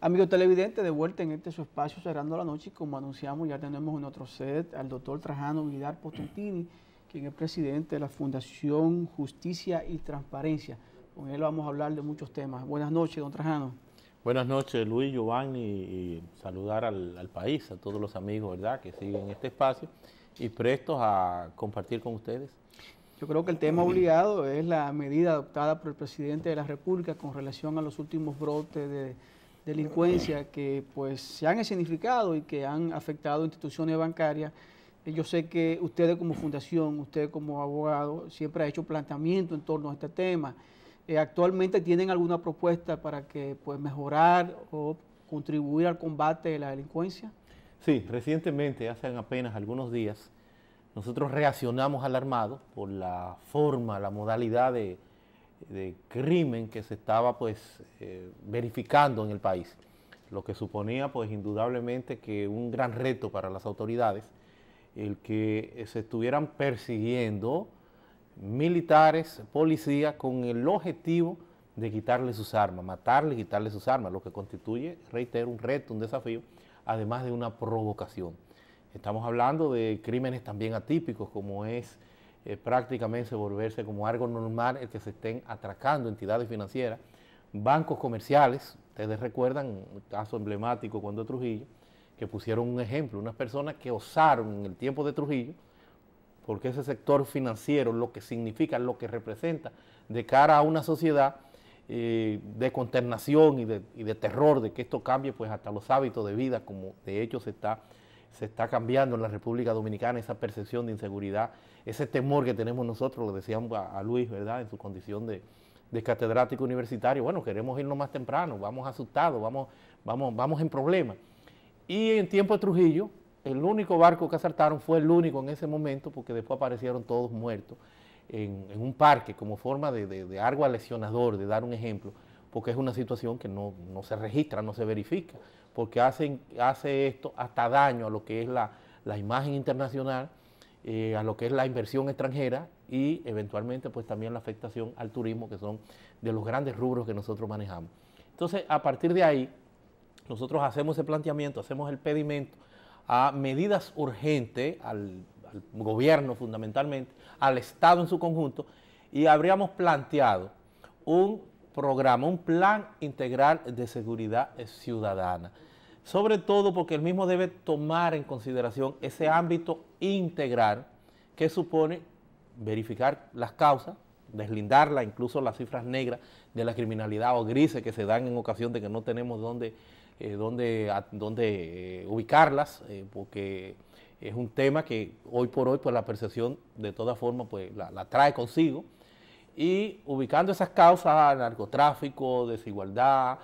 Amigos televidentes, de vuelta en este su espacio Cerrando la Noche, y como anunciamos, ya tenemos en otro set al doctor Trajano Vidal Potentini, quien es presidente de la Fundación Justicia y Transparencia. Con él vamos a hablar de muchos temas. Buenas noches, don Trajano. Buenas noches, Luis, Giovanni, y saludar al país, a todos los amigos, ¿verdad?, que siguen este espacio y prestos a compartir con ustedes. Yo creo que el tema obligado es la medida adoptada por el presidente de la República con relación a los últimos brotes de delincuencia que pues se han escenificado y que han afectado instituciones bancarias. Yo sé que ustedes como fundación, usted como abogado, siempre ha hecho planteamiento en torno a este tema. ¿Actualmente tienen alguna propuesta para que pues mejorar o contribuir al combate de la delincuencia? Sí, recientemente, hace apenas algunos días, nosotros reaccionamos alarmados por la forma, la modalidad de crimen que se estaba verificando en el país, lo que suponía pues indudablemente que un gran reto para las autoridades el que se estuvieran persiguiendo militares, policías, con el objetivo de quitarle sus armas, matarle y quitarle sus armas, lo que constituye, reitero, un reto, un desafío, además de una provocación. Estamos hablando de crímenes también atípicos, como es prácticamente volverse como algo normal el que se estén atracando entidades financieras, bancos comerciales. Ustedes recuerdan un caso emblemático cuando Trujillo, que pusieron un ejemplo, unas personas que osaron en el tiempo de Trujillo, porque ese sector financiero, lo que significa, lo que representa de cara a una sociedad de consternación y de terror, de que esto cambie pues hasta los hábitos de vida, como de hecho se está cambiando en la República Dominicana, esa percepción de inseguridad, ese temor que tenemos nosotros, lo decíamos a Luis, ¿verdad?, en su condición de catedrático universitario. Bueno, queremos irnos más temprano, vamos asustados, vamos en problemas. Y en tiempo de Trujillo, el único barco que asaltaron fue el único en ese momento, porque después aparecieron todos muertos en un parque como forma de algo lesionador, de dar un ejemplo, porque es una situación que no se registra, no se verifica, porque hace esto hasta daño a lo que es la imagen internacional, a lo que es la inversión extranjera y eventualmente pues también la afectación al turismo, que son de los grandes rubros que nosotros manejamos. Entonces, a partir de ahí, nosotros hacemos ese planteamiento, hacemos el pedimento a medidas urgentes, al gobierno fundamentalmente, al Estado en su conjunto, y habríamos planteado un programa, un plan integral de seguridad ciudadana, sobre todo porque el mismo debe tomar en consideración ese ámbito integral que supone verificar las causas, deslindarlas, incluso las cifras negras de la criminalidad o grises que se dan en ocasión de que no tenemos dónde ubicarlas, porque es un tema que hoy por hoy pues la percepción de todas formas pues la trae consigo, y ubicando esas causas, narcotráfico, desigualdad,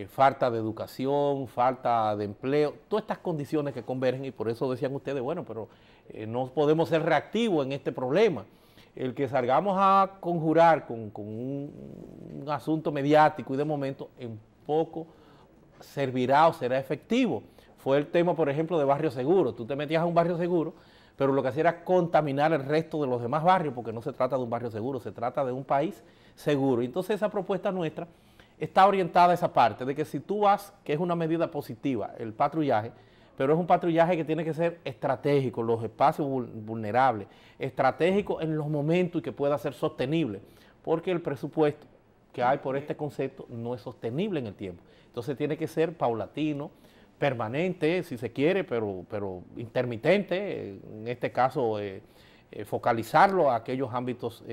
falta de educación, falta de empleo, todas estas condiciones que convergen, y por eso decían ustedes, bueno, pero no podemos ser reactivos en este problema. El que salgamos a conjurar con un asunto mediático y de momento en poco servirá o será efectivo. Fue el tema, por ejemplo, de barrio seguro. Tú te metías a un barrio seguro, pero lo que hacía era contaminar el resto de los demás barrios, porque no se trata de un barrio seguro, se trata de un país seguro. Entonces esa propuesta nuestra está orientada a esa parte, de que si tú vas, que es una medida positiva, el patrullaje, pero es un patrullaje que tiene que ser estratégico, los espacios vulnerables, estratégico en los momentos y que pueda ser sostenible, porque el presupuesto que hay por este concepto no es sostenible en el tiempo. Entonces tiene que ser paulatino, permanente, si se quiere, pero intermitente, en este caso focalizarlo a aquellos ámbitos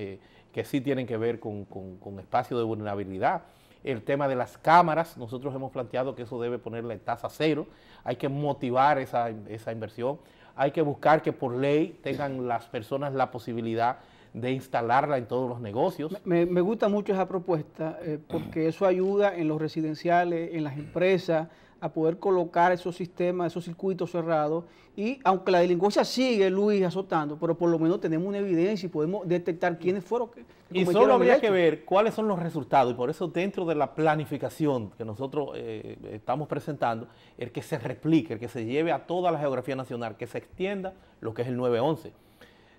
que sí tienen que ver con espacios de vulnerabilidad. El tema de las cámaras, nosotros hemos planteado que eso debe ponerle tasa cero, hay que motivar esa inversión, hay que buscar que por ley tengan las personas la posibilidad de instalarla en todos los negocios. Me gusta mucho esa propuesta porque eso ayuda en los residenciales, en las empresas, a poder colocar esos sistemas, esos circuitos cerrados, y aunque la delincuencia sigue, Luis, azotando, pero por lo menos tenemos una evidencia y podemos detectar quiénes fueron que y solo habría que ver cuáles son los resultados, y por eso dentro de la planificación que nosotros estamos presentando, el que se replique, el que se lleve a toda la geografía nacional, que se extienda lo que es el 911.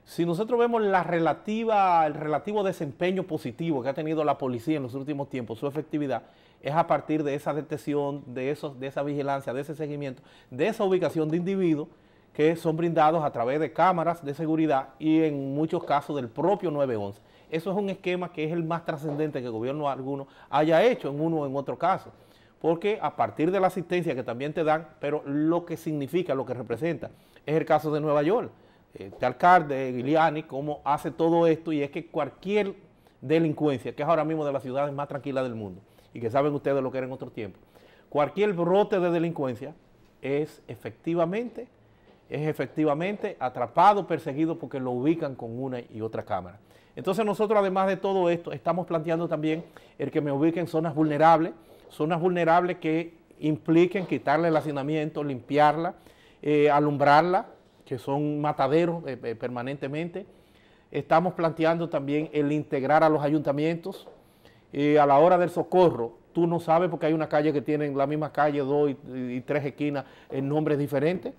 Si nosotros vemos el relativo desempeño positivo que ha tenido la policía en los últimos tiempos, su efectividad, es a partir de esa detección, de esa vigilancia, de ese seguimiento, de esa ubicación de individuos que son brindados a través de cámaras de seguridad y en muchos casos del propio 911. Eso es un esquema que es el más trascendente que el gobierno alguno haya hecho en uno o en otro caso, porque a partir de la asistencia que también te dan, pero lo que significa, lo que representa, es el caso de Nueva York. Este alcalde, Giuliani, cómo hace todo esto, y es que cualquier delincuencia, que es ahora mismo de las ciudades más tranquilas del mundo, y que saben ustedes lo que era en otro tiempo, cualquier brote de delincuencia es efectivamente atrapado, perseguido, porque lo ubican con una y otra cámara. Entonces nosotros, además de todo esto, estamos planteando también el que me ubiquen zonas vulnerables que impliquen quitarle el hacinamiento, limpiarla, alumbrarla, que son mataderos permanentemente. Estamos planteando también el integrar a los ayuntamientos. A la hora del socorro, tú no sabes, porque hay una calle que tienen la misma calle, 2 y 3 esquinas en nombres diferentes,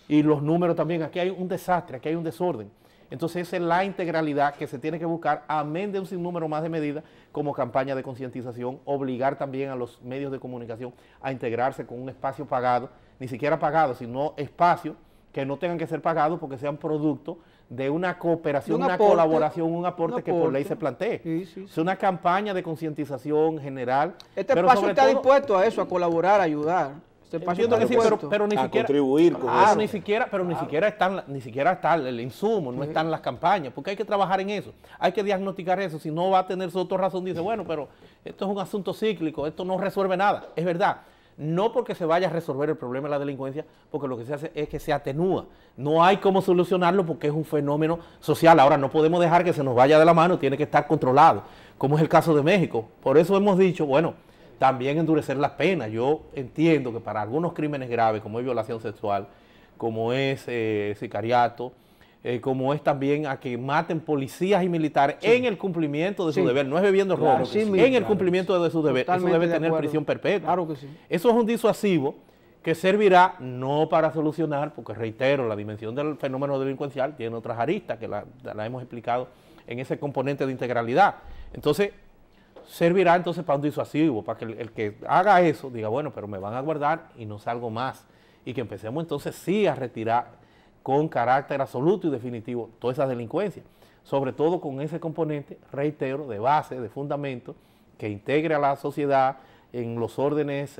y los números también. Aquí hay un desastre, aquí hay un desorden. Entonces esa es la integralidad que se tiene que buscar, amén de un sinnúmero más de medidas como campaña de concientización, obligar también a los medios de comunicación a integrarse con un espacio pagado, ni siquiera pagado, sino espacio que no tengan que ser pagados, porque sean producto de una cooperación, una colaboración, un aporte que por ley se plantee. Sí. Es una campaña de concientización general. Este espacio está dispuesto a eso, a colaborar, a ayudar. Entiendo que sí, pero ni siquiera contribuir con eso. Ni siquiera está el insumo, no están las campañas, porque hay que trabajar en eso, hay que diagnosticar eso. Si no va a tener su otra razón, dice, bueno, pero esto es un asunto cíclico, esto no resuelve nada. Es verdad, no porque se vaya a resolver el problema de la delincuencia, porque lo que se hace es que se atenúa. No hay cómo solucionarlo porque es un fenómeno social. Ahora, no podemos dejar que se nos vaya de la mano, tiene que estar controlado, como es el caso de México. Por eso hemos dicho, bueno, también endurecer las penas. Yo entiendo que para algunos crímenes graves, como es violación sexual, como es sicariato, como es también a que maten policías y militares en el cumplimiento de su deber, no es bebiendo robo, en el cumplimiento de su deber. Eso debe tener prisión perpetua. Claro que sí. Eso es un disuasivo que servirá no para solucionar, porque reitero, la dimensión del fenómeno delincuencial tiene otras aristas que la hemos explicado en ese componente de integralidad. Entonces, servirá entonces para un disuasivo, para que el que haga eso diga, bueno, pero me van a guardar y no salgo más, y que empecemos entonces sí a retirar con carácter absoluto y definitivo toda esa delincuencia, sobre todo con ese componente, reitero, de base, de fundamento, que integre a la sociedad en los órdenes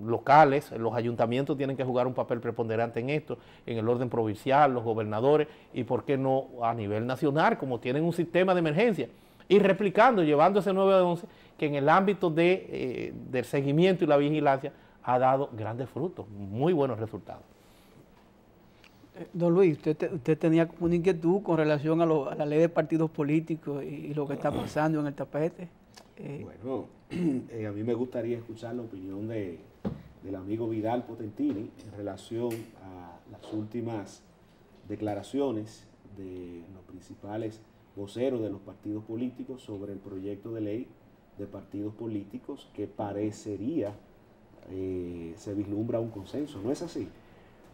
locales. Los ayuntamientos tienen que jugar un papel preponderante en esto, en el orden provincial, los gobernadores, y por qué no a nivel nacional, como tienen un sistema de emergencia, y replicando, llevando ese 911, que en el ámbito del seguimiento y la vigilancia ha dado grandes frutos, muy buenos resultados. Don Luis, usted tenía una inquietud con relación a la ley de partidos políticos y lo que está pasando en el tapete. Bueno, a mí me gustaría escuchar la opinión del amigo Vidal Potentini en relación a las últimas declaraciones de los principales voceros de los partidos políticos sobre el proyecto de ley de partidos políticos que parecería se vislumbra un consenso. ¿No es así?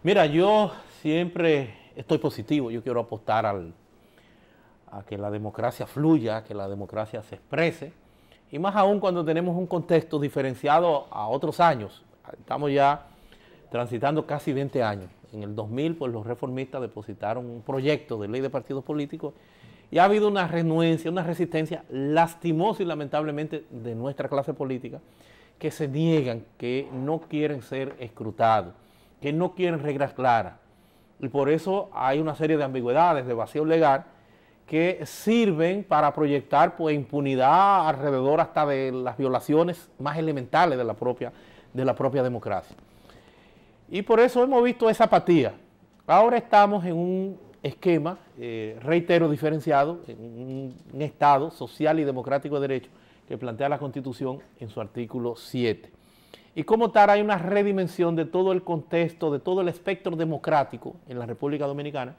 Mira, yo siempre estoy positivo. Yo quiero apostar a que la democracia fluya, a que la democracia se exprese, y más aún cuando tenemos un contexto diferenciado a otros años. Estamos ya transitando casi 20 años. En el 2000, pues los reformistas depositaron un proyecto de ley de partidos políticos, y ha habido una renuencia, una resistencia lastimosa y lamentablemente de nuestra clase política, que se niegan, que no quieren ser escrutados, que no quieren reglas claras. Y por eso hay una serie de ambigüedades, de vacío legal, que sirven para proyectar pues impunidad alrededor hasta de las violaciones más elementales de la propia democracia. Y por eso hemos visto esa apatía. Ahora estamos en un esquema, reitero, diferenciado, en un Estado social y democrático de derecho que plantea la Constitución en su artículo 7. Y como tal hay una redimensión de todo el contexto, de todo el espectro democrático en la República Dominicana.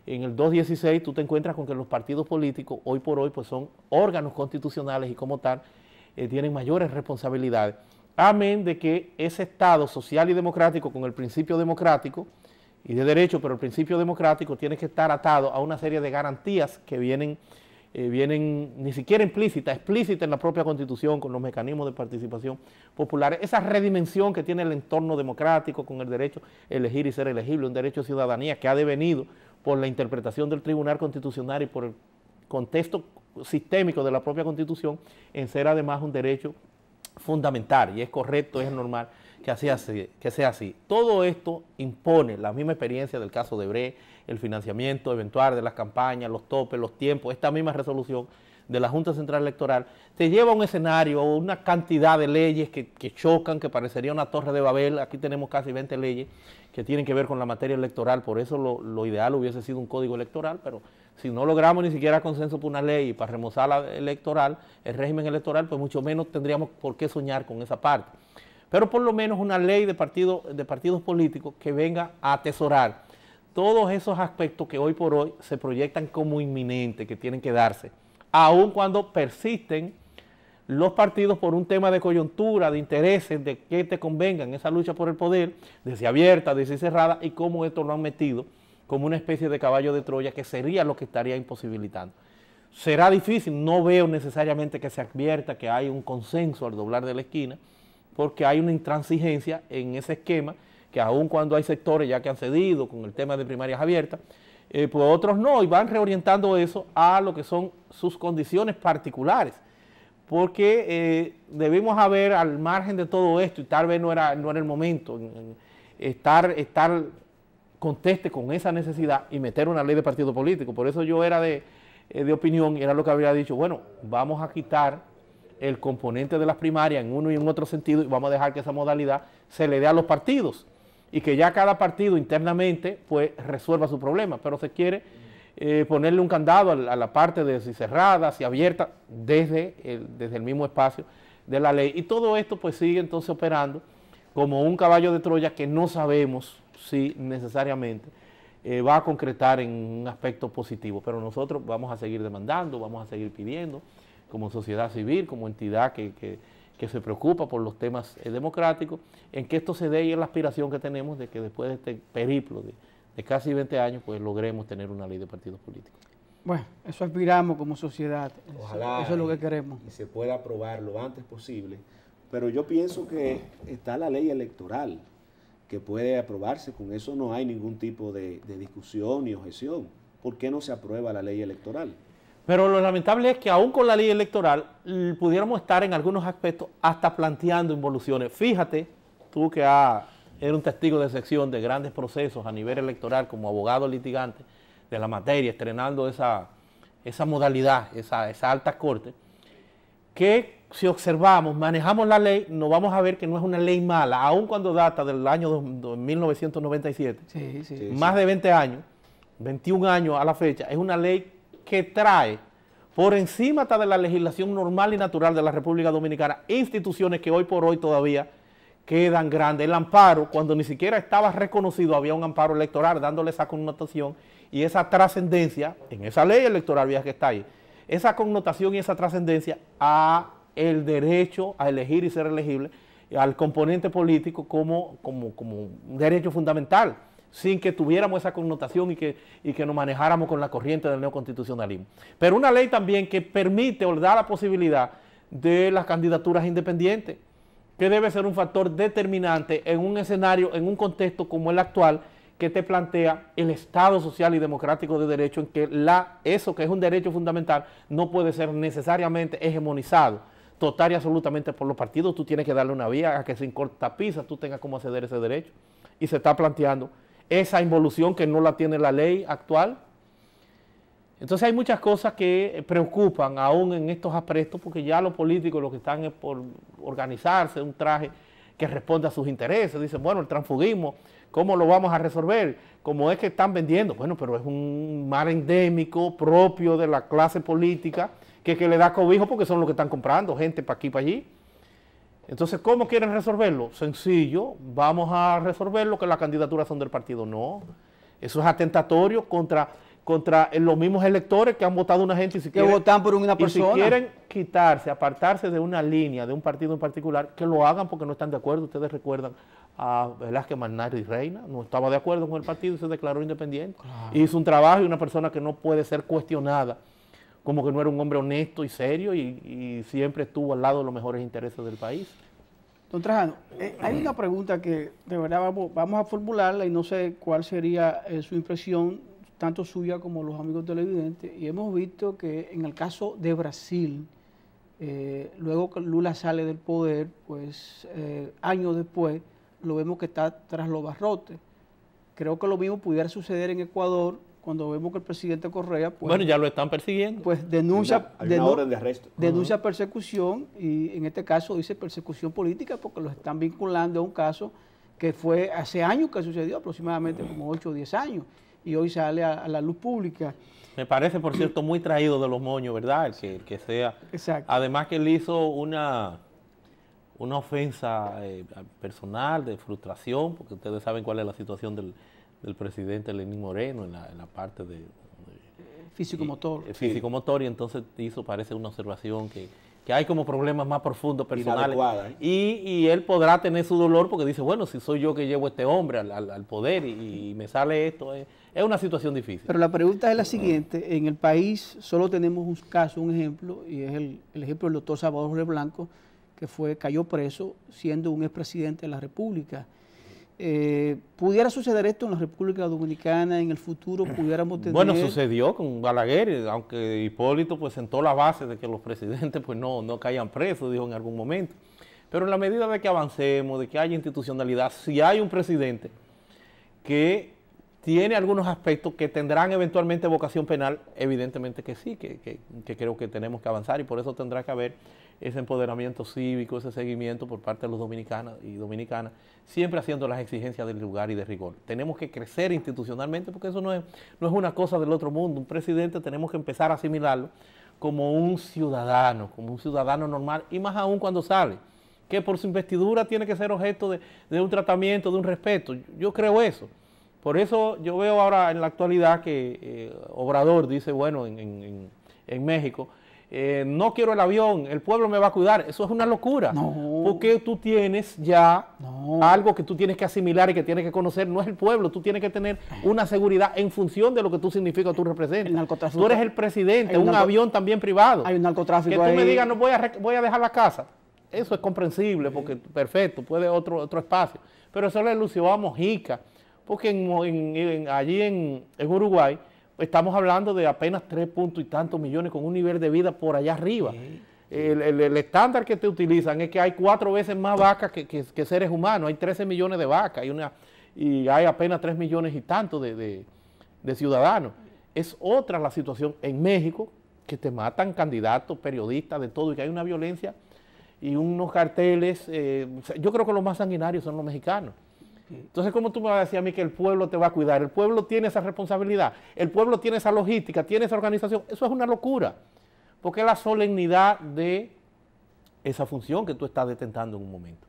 En el 216 tú te encuentras con que los partidos políticos hoy por hoy pues son órganos constitucionales y como tal tienen mayores responsabilidades. Amén de que ese Estado social y democrático con el principio democrático y de derecho, pero el principio democrático tiene que estar atado a una serie de garantías que vienen ni siquiera implícita, explícita en la propia Constitución, con los mecanismos de participación popular, esa redimensión que tiene el entorno democrático con el derecho a elegir y ser elegible, un derecho de ciudadanía que ha devenido por la interpretación del Tribunal Constitucional y por el contexto sistémico de la propia Constitución en ser además un derecho fundamental, y es correcto, es normal que sea así. Todo esto impone la misma experiencia del caso de Brecht, el financiamiento eventual de las campañas, los topes, los tiempos, esta misma resolución de la Junta Central Electoral, te lleva a un escenario, una cantidad de leyes que chocan, que parecería una torre de Babel. Aquí tenemos casi 20 leyes que tienen que ver con la materia electoral, por eso lo ideal hubiese sido un código electoral, pero si no logramos ni siquiera consenso por una ley para remozar la electoral, el régimen electoral, pues mucho menos tendríamos por qué soñar con esa parte. Pero por lo menos una ley de partidos políticos que venga a atesorar todos esos aspectos que hoy por hoy se proyectan como inminentes, que tienen que darse, aun cuando persisten los partidos por un tema de coyuntura, de intereses, de que te convenga en esa lucha por el poder, de si abierta, de si cerrada, y cómo esto lo han metido como una especie de caballo de Troya, que sería lo que estaría imposibilitando. Será difícil, no veo necesariamente que se advierta que hay un consenso al doblar de la esquina, porque hay una intransigencia en ese esquema, que aun cuando hay sectores ya que han cedido con el tema de primarias abiertas, pues otros no, y van reorientando eso a lo que son sus condiciones particulares, porque debimos haber, al margen de todo esto, y tal vez no era el momento, estar conteste con esa necesidad y meter una ley de partido político. Por eso yo era de opinión, y era lo que había dicho, bueno, vamos a quitar el componente de las primarias en uno y en otro sentido, y vamos a dejar que esa modalidad se le dé a los partidos, y que ya cada partido internamente pues resuelva su problema, pero se quiere ponerle un candado a la parte de si cerrada, si abierta, desde el mismo espacio de la ley, y todo esto pues sigue entonces operando como un caballo de Troya que no sabemos si necesariamente va a concretar en un aspecto positivo, pero nosotros vamos a seguir demandando, vamos a seguir pidiendo, como sociedad civil, como entidad que se preocupa por los temas democráticos, en que esto se dé, y es la aspiración que tenemos de que después de este periplo de casi 20 años, pues logremos tener una ley de partidos políticos. Bueno, eso aspiramos como sociedad. Ojalá eso es lo que queremos. Y se pueda aprobar lo antes posible, pero yo pienso que está la ley electoral que puede aprobarse, con eso no hay ningún tipo de discusión ni objeción. ¿Por qué no se aprueba la ley electoral? Pero lo lamentable es que aún con la ley electoral pudiéramos estar en algunos aspectos hasta planteando involuciones. Fíjate, tú que eres un testigo de excepción de grandes procesos a nivel electoral como abogado litigante de la materia, estrenando esa modalidad, esa alta corte, que si observamos, manejamos la ley, nos vamos a ver que no es una ley mala, aun cuando data del año 1997, más de 20 años, 21 años a la fecha, es una ley que trae por encima hasta de la legislación normal y natural de la República Dominicana instituciones que hoy por hoy todavía quedan grandes. El amparo, cuando ni siquiera estaba reconocido, había un amparo electoral dándole esa connotación y esa trascendencia en esa ley electoral vieja que está ahí, esa connotación y esa trascendencia a el derecho a elegir y ser elegible, al componente político como un derecho fundamental, sin que tuviéramos esa connotación y que nos manejáramos con la corriente del neoconstitucionalismo. Pero una ley también que permite o da la posibilidad de las candidaturas independientes, que debe ser un factor determinante en un escenario, en un contexto como el actual, que te plantea el Estado social y democrático de derecho, en que eso que es un derecho fundamental no puede ser necesariamente hegemonizado total y absolutamente por los partidos. Tú tienes que darle una vía a que sin cortapisas tú tengas cómo acceder a ese derecho, y se está planteando esa involución que no la tiene la ley actual. Entonces hay muchas cosas que preocupan aún en estos aspectos, porque ya los políticos lo que están es por organizarse un traje que responde a sus intereses. Dicen, bueno, el transfugismo, ¿cómo lo vamos a resolver? ¿Cómo es que están vendiendo? Bueno, pero es un mal endémico propio de la clase política que le da cobijo, porque son los que están comprando gente para aquí y para allí. Entonces, ¿cómo quieren resolverlo? Sencillo, vamos a resolverlo que las candidaturas son del partido. No, eso es atentatorio contra los mismos electores que han votado una gente y que votan por una persona. Y si quieren quitarse, apartarse de una línea, de un partido en particular, que lo hagan porque no están de acuerdo. Ustedes recuerdan a Velázquez Marnari Reina, no estaba de acuerdo con el partido y se declaró independiente. Claro. Hizo un trabajo y una persona que no puede ser cuestionada, como que no era un hombre honesto y serio y siempre estuvo al lado de los mejores intereses del país. Don Trajano, hay una pregunta que de verdad vamos a formularla y no sé cuál sería su impresión, tanto suya como los amigos televidentes, y hemos visto que en el caso de Brasil, luego que Lula sale del poder, pues años después, lo vemos que está tras los barrotes. Creo que lo mismo pudiera suceder en Ecuador, cuando vemos que el presidente Correa, pues, bueno, ya lo están persiguiendo. Pues denuncia, hay una orden de arresto. Denuncia persecución y en este caso dice persecución política porque los están vinculando a un caso que fue hace años que sucedió, aproximadamente como 8 o 10 años, y hoy sale a la luz pública. Me parece, por cierto, muy traído de los moños, ¿verdad? El que sea. Exacto. Además que él hizo una ofensa personal, de frustración, porque ustedes saben cuál es la situación del presidente Lenín Moreno en la parte de físico-motor. Físico-motor, y entonces hizo, parece, una observación que hay como problemas más profundos personales. Y él podrá tener su dolor porque dice, bueno, si soy yo que llevo a este hombre al poder y me sale esto, es una situación difícil. Pero la pregunta es la siguiente, en el país solo tenemos un caso, un ejemplo, y es el ejemplo del doctor Salvador Jorge Blanco, que cayó preso siendo un expresidente de la República. ¿Pudiera suceder esto en la República Dominicana en el futuro? ¿Pudiéramos tener...? Bueno, sucedió con Balaguer, aunque Hipólito pues sentó la base de que los presidentes pues no caían presos, dijo en algún momento. Pero en la medida de que avancemos, de que haya institucionalidad, si hay un presidente que tiene algunos aspectos que tendrán eventualmente vocación penal, evidentemente que sí, que creo que tenemos que avanzar y por eso tendrá que haber ese empoderamiento cívico, ese seguimiento por parte de los dominicanos y dominicanas, siempre haciendo las exigencias del lugar y de rigor. Tenemos que crecer institucionalmente porque eso no es una cosa del otro mundo. Un presidente tenemos que empezar a asimilarlo como un ciudadano normal, y más aún cuando sale, que por su investidura tiene que ser objeto de un tratamiento, de un respeto. Yo creo eso. Por eso yo veo ahora en la actualidad que Obrador dice, bueno, en México, no quiero el avión, el pueblo me va a cuidar. Eso es una locura. No. Porque tú tienes ya algo que tú tienes que asimilar y que tienes que conocer. No es el pueblo, tú tienes que tener una seguridad en función de lo que tú significas, tú representas. Tú eres el presidente, un avión también privado. Hay un narcotráfico que ahí. tú me digas, no voy a dejar la casa. Eso es comprensible porque perfecto, puede otro espacio. Pero eso le lució a Mojica. Porque allí en Uruguay estamos hablando de apenas 3 puntos y tantos millones con un nivel de vida por allá arriba. El estándar que te utilizan es que hay 4 veces más vacas que seres humanos. Hay 13 millones de vacas y hay apenas 3 millones y tantos de ciudadanos. Es otra la situación en México, que te matan candidatos, periodistas, de todo, y que hay una violencia y unos carteles. Yo creo que los más sanguinarios son los mexicanos. Entonces, ¿cómo tú me vas a decir a mí que el pueblo te va a cuidar? El pueblo tiene esa responsabilidad, el pueblo tiene esa logística, tiene esa organización. Eso es una locura, porque es la solemnidad de esa función que tú estás detentando en un momento.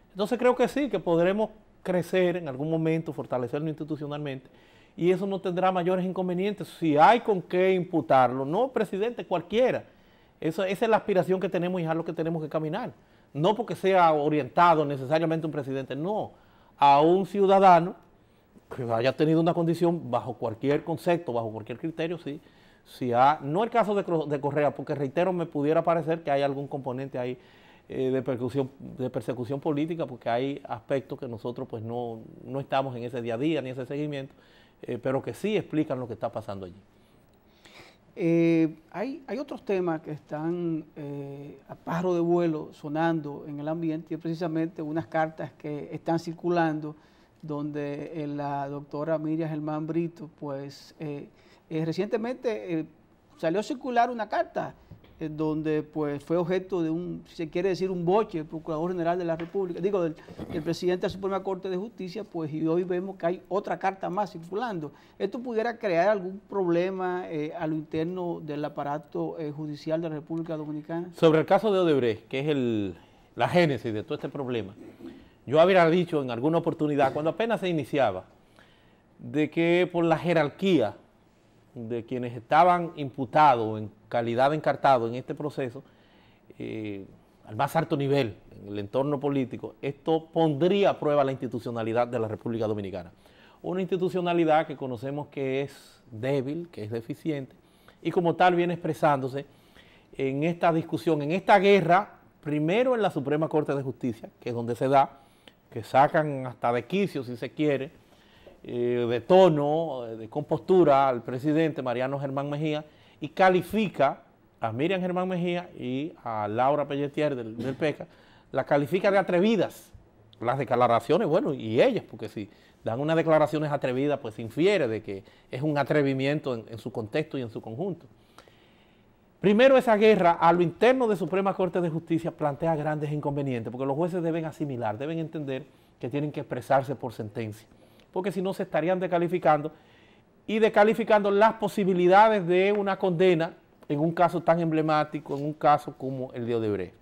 Entonces, creo que sí, que podremos crecer en algún momento, fortalecerlo institucionalmente, y eso no tendrá mayores inconvenientes. Si hay con qué imputarlo, no presidente, cualquiera. Esa es la aspiración que tenemos y es a lo que tenemos que caminar. No porque sea orientado necesariamente un presidente, no. A un ciudadano que haya tenido una condición bajo cualquier concepto, bajo cualquier criterio, sí. No el caso de Correa, porque reitero, me pudiera parecer que hay algún componente ahí de persecución política, porque hay aspectos que nosotros pues no estamos en ese día a día, ni ese seguimiento, pero que sí explican lo que está pasando allí. Hay otros temas que están a pájaro de vuelo sonando en el ambiente, y precisamente unas cartas que están circulando donde la doctora Miriam Germán Brito pues recientemente salió a circular una carta donde pues fue objeto de si se quiere decir, un boche del Procurador General de la República, del presidente de la Suprema Corte de Justicia, pues, y hoy vemos que hay otra carta más circulando. ¿Esto pudiera crear algún problema a lo interno del aparato judicial de la República Dominicana? Sobre el caso de Odebrecht, que es la génesis de todo este problema, yo habría dicho en alguna oportunidad, cuando apenas se iniciaba, de que por la jerarquía de quienes estaban imputados en calidad de encartados en este proceso, al más alto nivel en el entorno político, esto pondría a prueba la institucionalidad de la República Dominicana. Una institucionalidad que conocemos que es débil, que es deficiente, y como tal viene expresándose en esta discusión, en esta guerra, primero en la Suprema Corte de Justicia, que es donde se da, que sacan hasta de quicio, si se quiere, de tono, de compostura al presidente Mariano Germán Mejía, y califica a Miriam Germán Mejía y a Laura Pelletier del PECA, la califica de atrevidas, las declaraciones, bueno, y ellas, porque si dan unas declaraciones atrevidas, pues se infiere de que es un atrevimiento en su contexto y en su conjunto. Primero, esa guerra a lo interno de Suprema Corte de Justicia plantea grandes inconvenientes, porque los jueces deben asimilar, deben entender que tienen que expresarse por sentencia, porque si no se estarían descalificando y descalificando las posibilidades de una condena en un caso tan emblemático, en un caso como el de Odebrecht,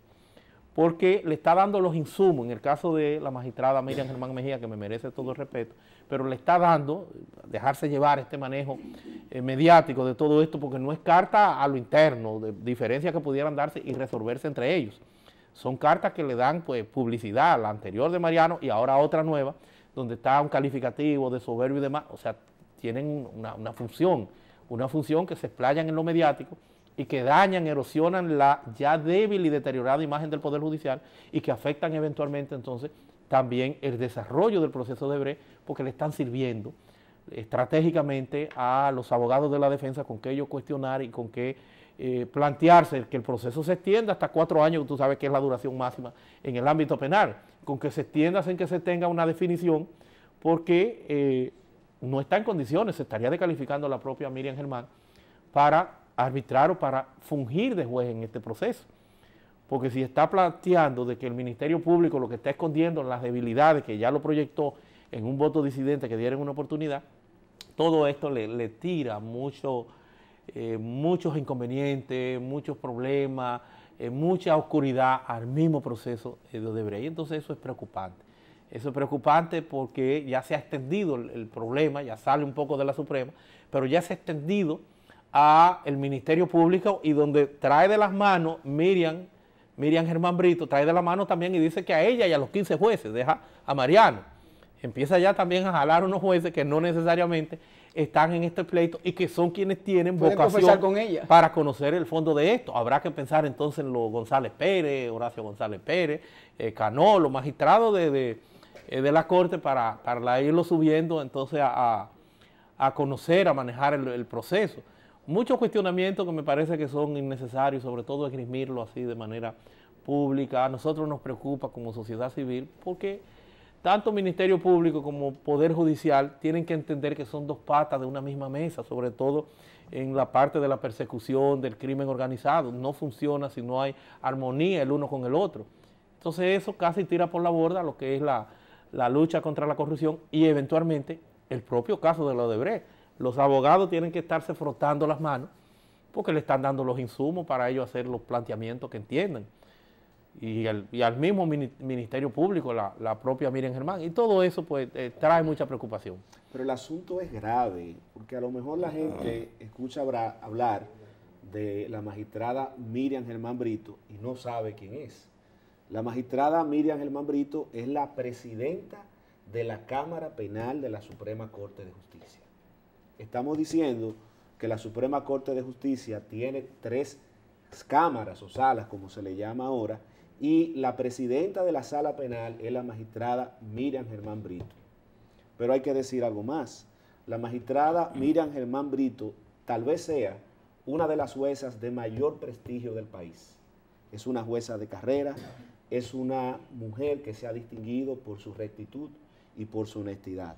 porque le está dando los insumos, en el caso de la magistrada Miriam Germán Mejía, que me merece todo el respeto, pero le está dando, dejarse llevar este manejo mediático de todo esto, porque no es carta a lo interno, de diferencias que pudieran darse y resolverse entre ellos. Son cartas que le dan pues publicidad a la anterior de Mariano y ahora otra nueva, donde está un calificativo de soberbio y demás, o sea, tienen una función que se explayan en lo mediático y que dañan, erosionan la ya débil y deteriorada imagen del Poder Judicial y que afectan eventualmente entonces también el desarrollo del proceso de Odebrecht, porque le están sirviendo estratégicamente a los abogados de la defensa con que ellos cuestionar y con que plantearse que el proceso se extienda hasta 4 años, tú sabes que es la duración máxima en el ámbito penal, con que se extienda sin que se tenga una definición, porque no está en condiciones, se estaría descalificando la propia Miriam Germán para arbitrar o para fungir de juez en este proceso. Porque si está planteando de que el Ministerio Público lo que está escondiendo las debilidades, que ya lo proyectó en un voto disidente que dieron una oportunidad, todo esto le tira muchos inconvenientes, muchos problemas, mucha oscuridad al mismo proceso de Odebrecht. Entonces eso es preocupante. Eso es preocupante porque ya se ha extendido el problema, ya sale un poco de la Suprema, pero ya se ha extendido al Ministerio Público y donde trae de las manos Miriam Germán Brito, trae de la mano también y dice que a ella y a los 15 jueces, deja a Mariano. Empieza ya también a jalar unos jueces que no necesariamente están en este pleito y que son quienes tienen vocación con ella para conocer el fondo de esto. Habrá que pensar entonces en los González Pérez, Horacio González Pérez, Cano, los magistrados de la Corte para irlo subiendo entonces a conocer, a manejar el proceso. Muchos cuestionamientos que me parece que son innecesarios, sobre todo esgrimirlo así de manera pública. A nosotros nos preocupa como sociedad civil porque tanto Ministerio Público como Poder Judicial tienen que entender que son dos patas de una misma mesa, sobre todo en la parte de la persecución del crimen organizado. No funciona si no hay armonía el uno con el otro. Entonces eso casi tira por la borda lo que es la lucha contra la corrupción y eventualmente el propio caso de la Odebrecht. Los abogados tienen que estarse frotando las manos porque le están dando los insumos para ellos hacer los planteamientos que entiendan. Y al mismo Ministerio Público, la propia Miriam Germán. Y todo eso pues trae mucha preocupación. Pero el asunto es grave, porque a lo mejor la gente escucha hablar de la magistrada Miriam Germán Brito y no sabe quién es. La magistrada Miriam Germán Brito es la presidenta de la Cámara Penal de la Suprema Corte de Justicia. Estamos diciendo que la Suprema Corte de Justicia tiene 3 cámaras o salas, como se le llama ahora, y la presidenta de la sala penal es la magistrada Miriam Germán Brito. Pero hay que decir algo más. La magistrada Miriam Germán Brito tal vez sea una de las juezas de mayor prestigio del país. Es una jueza de carrera, es una mujer que se ha distinguido por su rectitud y por su honestidad.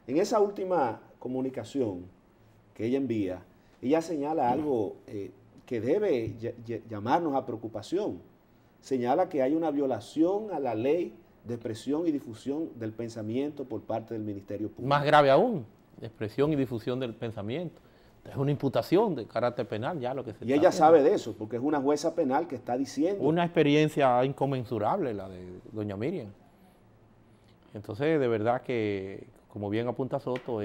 En esa última comunicación que ella envía, ella señala algo que debe llamarnos a preocupación. Señala que hay una violación a la ley de expresión y difusión del pensamiento por parte del Ministerio Público. Más grave aún, expresión y difusión del pensamiento. Es una imputación de carácter penal ya lo que se Y ella sabe de eso, porque es una jueza penal que está diciendo. Una experiencia inconmensurable la de doña Miriam. Entonces, de verdad que, como bien apunta Soto,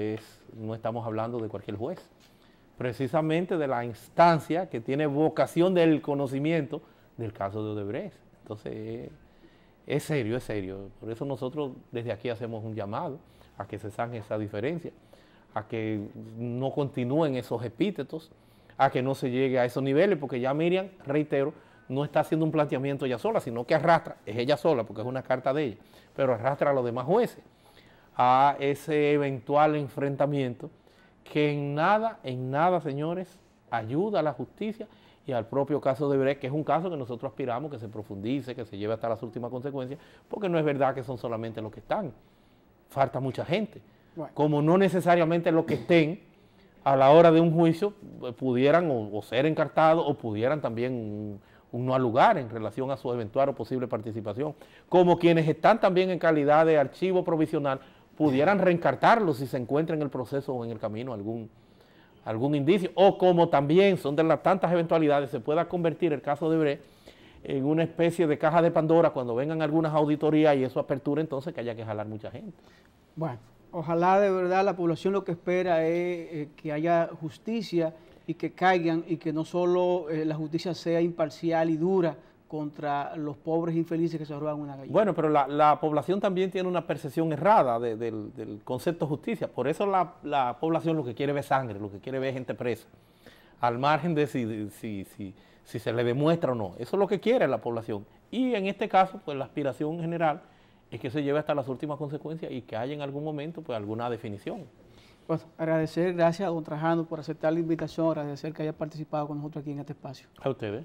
no estamos hablando de cualquier juez. Precisamente de la instancia que tiene vocación del conocimiento del caso de Odebrecht. Entonces, es serio, es serio. Por eso nosotros desde aquí hacemos un llamado a que se zanje esa diferencia, a que no continúen esos epítetos, a que no se llegue a esos niveles, porque ya Miriam, reitero, no está haciendo un planteamiento ella sola, sino que arrastra, es ella sola, porque es una carta de ella, pero arrastra a los demás jueces a ese eventual enfrentamiento que en nada, señores, ayuda a la justicia y al propio caso de Brecht, que es un caso que nosotros aspiramos que se profundice, que se lleve hasta las últimas consecuencias, porque no es verdad que son solamente los que están, falta mucha gente. Bueno. Como no necesariamente los que estén a la hora de un juicio pudieran o ser encartados o pudieran también un no lugar en relación a su eventual o posible participación, como quienes están también en calidad de archivo provisional pudieran reencartarlos si se encuentra en el proceso o en el camino algún indicio, o como también son de las tantas eventualidades, se pueda convertir el caso de Brecht en una especie de caja de Pandora cuando vengan algunas auditorías y eso apertura entonces que haya que jalar mucha gente. Bueno, ojalá de verdad la población lo que espera es que haya justicia y que caigan y que no solo la justicia sea imparcial y dura contra los pobres infelices que se roban una gallina. Bueno, pero la población también tiene una percepción errada del concepto de justicia. Por eso la población lo que quiere ver sangre, lo que quiere ver gente presa, al margen de si se le demuestra o no. Eso es lo que quiere la población. Y en este caso, pues la aspiración general es que se lleve hasta las últimas consecuencias y que haya en algún momento pues alguna definición. Bueno, agradecer, gracias a don Trajano por aceptar la invitación, agradecer que haya participado con nosotros aquí en este espacio. A ustedes.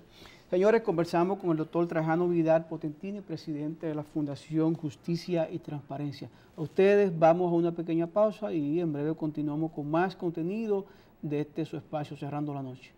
Señores, conversamos con el doctor Trajano Vidal Potentini, presidente de la Fundación Justicia y Transparencia. A ustedes vamos a una pequeña pausa y en breve continuamos con más contenido de su espacio Cerrando la Noche.